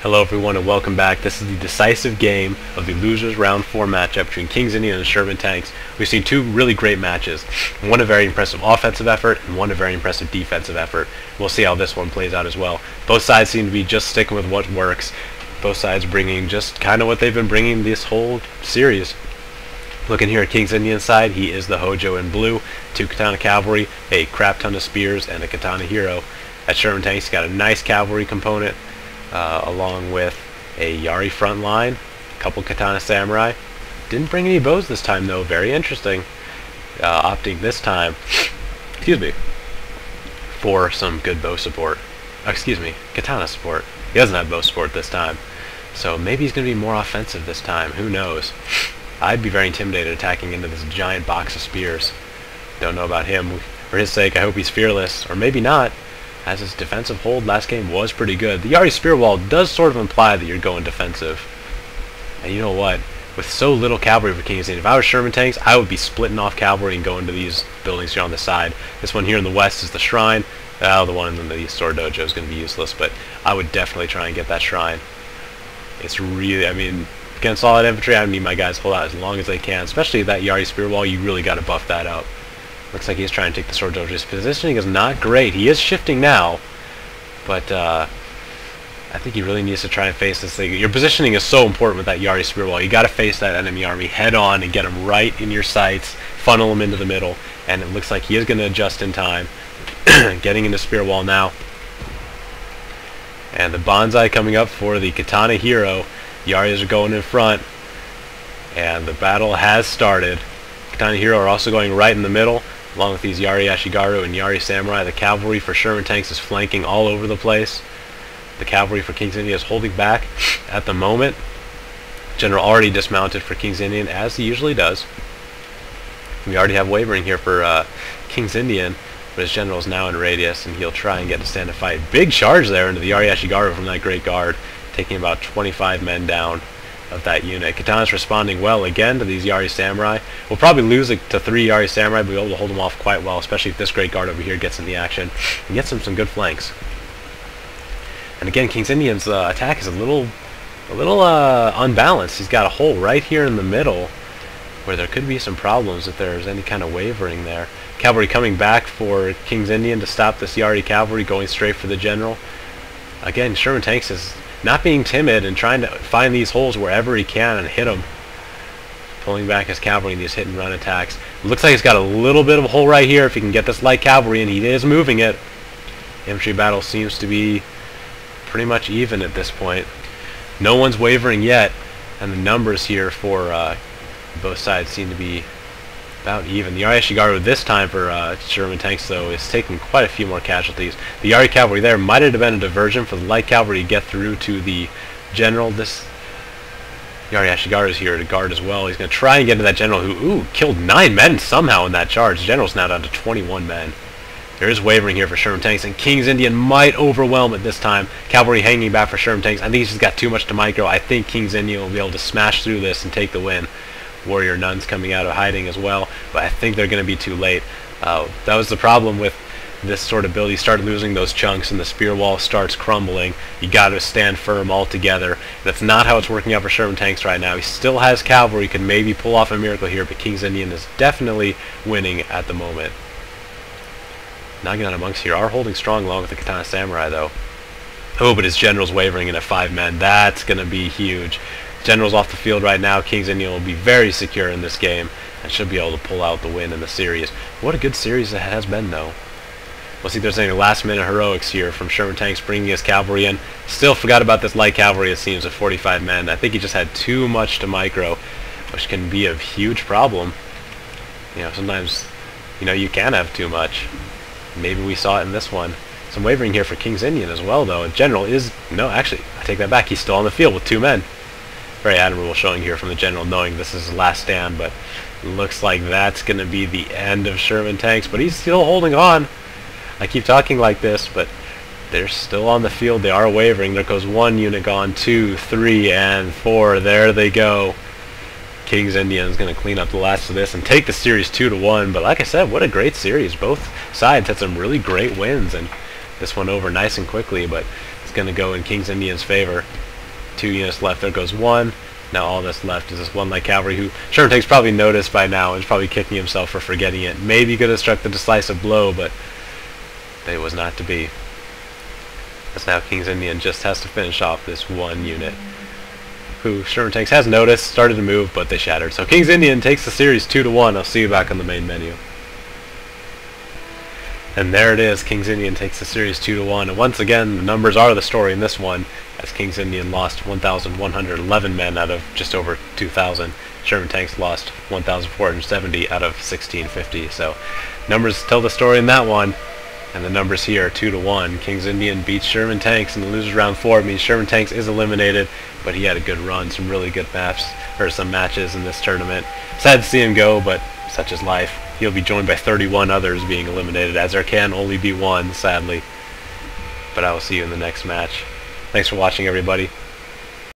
Hello everyone and welcome back. This is the decisive game of the losers round 4 matchup between KingsIndian and Sherman Tanks. We've seen two really great matches. One a very impressive offensive effort and one a very impressive defensive effort. We'll see how this one plays out as well. Both sides seem to be just sticking with what works. Both sides bringing just kind of what they've been bringing this whole series. Looking here at KingsIndian side, he is the Hojo in blue, 2 Katana Cavalry, a crap ton of spears, and a Katana Hero. At Sherman Tanks, he's got a nice cavalry component, along with a Yari front line, a couple Katana Samurai. Didn't bring any bows this time though, very interesting. Opting this time, for some good bow support. Katana support. He doesn't have bow support this time. So maybe he's going to be more offensive this time, who knows. I'd be very intimidated attacking into this giant box of spears. Don't know about him. For his sake, I hope he's fearless, or maybe not, as his defensive hold last game was pretty good. The Yari spear wall does sort of imply that you're going defensive. And you know what? With so little cavalry for KingsIndian, if I was Sherman Tanks, I would be splitting off cavalry and going to these buildings here on the side. This one here in the west is the shrine. The one in the sword dojo is going to be useless, but I would definitely try and get that shrine. It's really, against solid infantry, I need my guys to hold out as long as they can. Especially that Yari spear wall, you really got to buff that up. Looks like he's trying to take the sword dojo. His positioning is not great. He is shifting now, but I think he really needs to try and face this thing. Your positioning is so important with that Yari spear wall. You got to face that enemy army head on and get him right in your sights, funnel him into the middle, and it looks like he is going to adjust in time. Getting into spear wall now. And the bonsai coming up for the Katana Hero. Yaris are going in front, and the battle has started. Katana Hero are also going right in the middle, along with these Yari Ashigaru and Yari Samurai. The cavalry for Sherman Tanks is flanking all over the place. The cavalry for KingsIndian is holding back at the moment. General already dismounted for KingsIndian, as he usually does. We already have wavering here for KingsIndian, but his general is now in radius, and he'll try and get to stand and fight. Big charge there into the Yari Ashigaru from that Great Guard, taking about 25 men down of that unit. Katana's responding well again to these Yari Samurai. We'll probably lose it to 3 Yari Samurai, but we'll be able to hold them off quite well, especially if this Great Guard over here gets in the action and gets him some good flanks. And again, KingsIndian's attack is a little unbalanced. He's got a hole right here in the middle where there could be some problems if there's any kind of wavering there. Cavalry coming back for KingsIndian to stop this Yari cavalry going straight for the general. Again, Sherman Tanks is not being timid and trying to find these holes wherever he can and hit them. Pulling back his cavalry in these hit and run attacks. Looks like he's got a little bit of a hole right here. If he can get this light cavalry in, he is moving it. Infantry battle seems to be pretty much even at this point. No one's wavering yet, and the numbers here for both sides seem to be about even. The Yari Ashigaru this time for Sherman Tanks, though, is taking quite a few more casualties. The Yari cavalry there might have been a diversion for the light cavalry to get through to the general. This Yari Ashigaru is here to guard as well. He's going to try and get to that general who, killed 9 men somehow in that charge. The general's now down to 21 men. There is wavering here for Sherman Tanks, and KingsIndian might overwhelm it this time. Cavalry hanging back for Sherman Tanks. I think he's just got too much to micro. I think KingsIndian will be able to smash through this and take the win. Warrior nuns coming out of hiding as well, but I think they're going to be too late. That was the problem with this sort of build. You start losing those chunks and the spear wall starts crumbling. You got to stand firm all together. That's not how it's working out for Sherman Tanks right now. He still has cavalry, could maybe pull off a miracle here, but KingsIndian is definitely winning at the moment. Naginata monks here are holding strong along with the Katana Samurai though. Oh, but his general's wavering in at 5 men. That's going to be huge. General's off the field right now. KingsIndian will be very secure in this game and should be able to pull out the win in the series. What a good series it has been, though. We'll see if there's any last-minute heroics here from Sherman Tanks bringing his cavalry in. Still forgot about this light cavalry, it seems, of 45 men. I think he just had too much to micro, which can be a huge problem. Sometimes, you can have too much. Maybe we saw it in this one. Some wavering here for KingsIndian as well, though. And General is... No, actually, I take that back. He's still on the field with 2 men. Very admirable showing here from the general, knowing this is his last stand, but looks like that's going to be the end of Sherman Tanks, but he's still holding on. I keep talking like this, but they're still on the field. They are wavering. There goes 1 unit gone, 2, 3, and 4. There they go. KingsIndian is going to clean up the last of this and take the series 2-1, but like I said, what a great series. Both sides had some really great wins, and this one over nice and quickly, but it's going to go in KingsIndian's favor. 2 units left. There goes 1. Now all that's left is this 1 light cavalry, who Sherman Tanks probably noticed by now and is probably kicking himself for forgetting it. Maybe could have struck the decisive blow, but it was not to be. As now KingsIndian just has to finish off this 1 unit, who Sherman Tanks has noticed, started to move, but they shattered. So KingsIndian takes the series 2-1. I'll see you back on the main menu. And there it is. KingsIndian takes the series 2-1. And once again, the numbers are the story in this one, as KingsIndian lost 1,111 men out of just over 2,000. Sherman Tanks lost 1,470 out of 1,650. So numbers tell the story in that one. And the numbers here are 2-1. KingsIndian beats Sherman Tanks in the losers round 4. It means Sherman Tanks is eliminated, but he had a good run, some really good maps, or some matches in this tournament. Sad to see him go, but such is life. He'll be joined by 31 others being eliminated, as there can only be 1, sadly. But I will see you in the next match. Thanks for watching, everybody.